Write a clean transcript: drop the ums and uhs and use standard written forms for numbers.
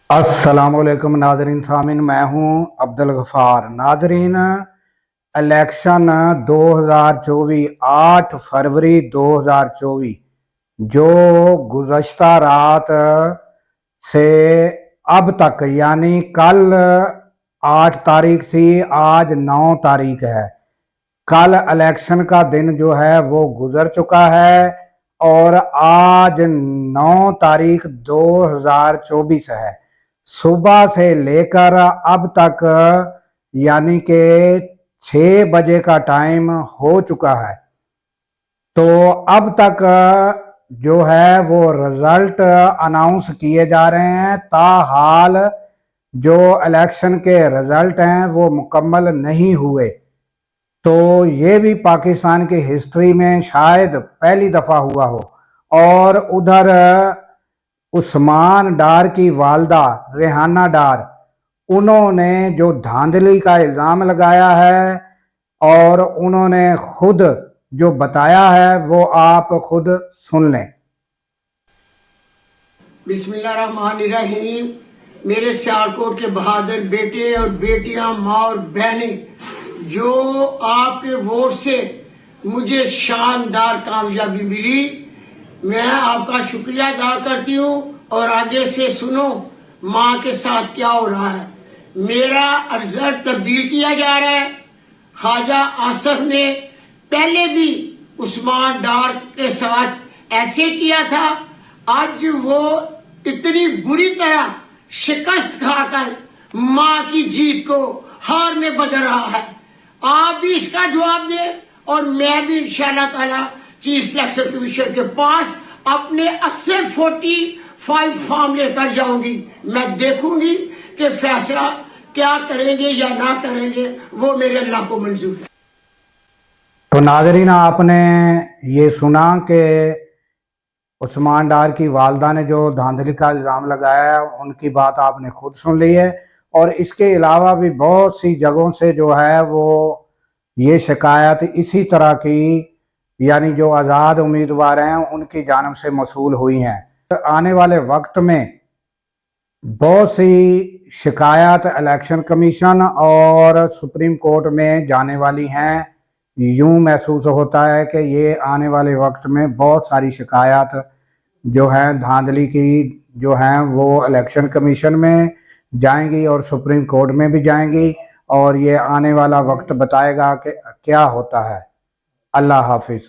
अस्सलामुअलैकुम नाजरीन सामिन, मैं हूं अब्दुल गफ़ार। नाजरीन, इलेक्शन 2024 8 फरवरी 2024 जो गुज़श्ता रात से अब तक यानी कल 8 तारीख थी, आज 9 तारीख है। कल इलेक्शन का दिन जो है वो गुजर चुका है और आज 9 तारीख 2024 है। सुबह से लेकर अब तक यानी कि 6 बजे का टाइम हो चुका है। तो अब तक जो है वो रिजल्ट अनाउंस किए जा रहे हैं। ताहाल जो इलेक्शन के रिजल्ट हैं वो मुकम्मल नहीं हुए। तो ये भी पाकिस्तान की हिस्ट्री में शायद पहली दफ़ा हुआ हो। और उधर उस्मान डार की वालदा रेहाना डार, उन्होंने जो धांधली का इल्ज़ाम लगाया है और उन्होंने खुद जो बताया है वो आप खुद सुन लें। बिस्मिल्लाहिर्रहमानिर्रहीम। मेरे सियालकोट के बहादुर बेटे और बेटियां, माँ और बहनें, जो आपके वोट से मुझे शानदार कामयाबी मिली, मैं आपका शुक्रिया अदा करती हूँ। और आगे से सुनो माँ के साथ क्या हो रहा है। मेरा रिजल्ट तब्दील किया जा रहा है। ख्वाजा आसफ ने पहले भी उस्मान डार के साथ ऐसे किया था। आज वो इतनी बुरी तरह शिकस्त खाकर माँ की जीत को हार में बदल रहा है। आप भी इसका जवाब दें और मैं भी इंशाअल्लाह ताला चीफ सिलेक्शन कमीशन के पास अपने 80-45 फॉर्म लेकर जाऊंगी। मैं देखूंगी कि फैसला क्या करेंगे या ना करेंगे, वो मेरे अल्लाह को मंजूर है। तो नाजरीन, आपने ये सुना कि उस्मान डार की वालदा ने जो धांधली का इल्ज़ाम लगाया है, उनकी बात आपने खुद सुन ली है। और इसके अलावा भी बहुत सी जगहों से जो है वो ये शिकायत इसी तरह की यानी जो आज़ाद उम्मीदवार हैं उनकी जानिब से मौसूल हुई हैं। तो आने वाले वक्त में बहुत सी शिकायत इलेक्शन कमीशन और सुप्रीम कोर्ट में जाने वाली हैं। यूं महसूस होता है कि ये आने वाले वक्त में बहुत सारी शिकायत जो हैं धांधली की जो हैं वो इलेक्शन कमीशन में जाएंगी और सुप्रीम कोर्ट में भी जाएंगी। और ये आने वाला वक्त बताएगा कि क्या होता है। अल्लाह हाफिज़।